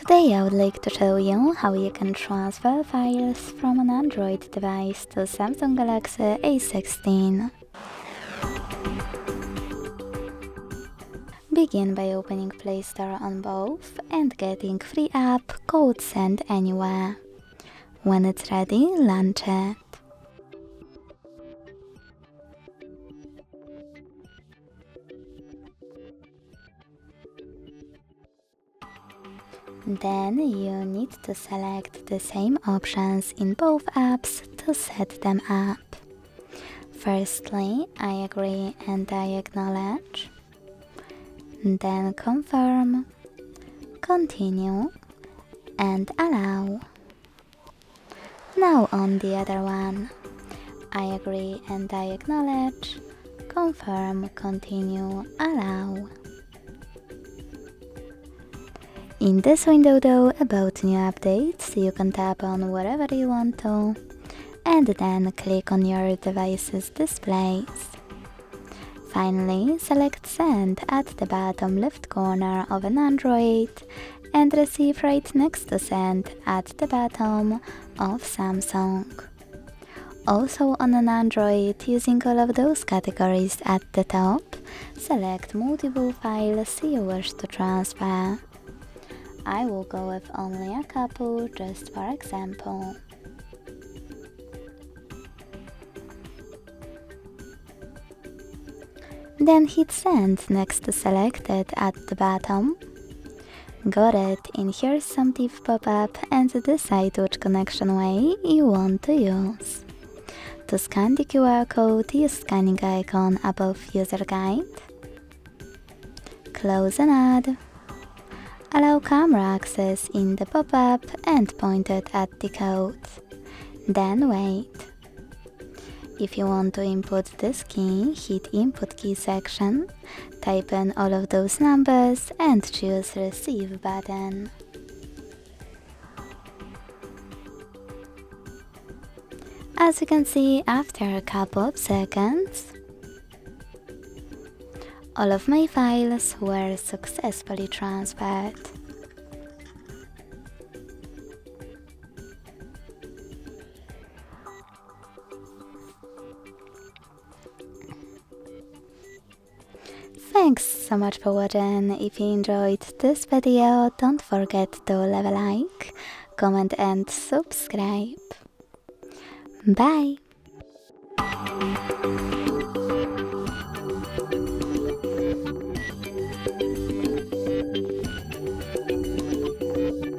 Today I would like to show you how you can transfer files from an Android device to Samsung Galaxy A16. Begin by opening Play Store on both and getting free app code Send Anywhere. When it's ready, launch it. Then you need to select the same options in both apps to set them up. Firstly, I agree and I acknowledge. Then confirm, continue, and allow. Now on the other one, I agree and I acknowledge, confirm, continue, allow. In this window though, about new updates, you can tap on wherever you want to, and then click on your device's displays. Finally, select Send at the bottom left corner of an Android and Receive right next to Send at the bottom of Samsung. Also on an Android, using all of those categories at the top, select multiple files you wish to transfer. I will go with only a couple, just for example. Then hit Send next to Selected at the bottom. Got it, and here's some div pop-up and decide which connection way you want to use. To scan the QR code, use scanning icon above User Guide. Close and add. Allow camera access in the pop-up and point it at the code. Then wait. If you want to input this key, hit Input Key section, type in all of those numbers and choose Receive button. As you can see, after a couple of seconds, all of my files were successfully transferred. Thanks so much for watching. If you enjoyed this video, don't forget to leave a like, comment and subscribe. Bye!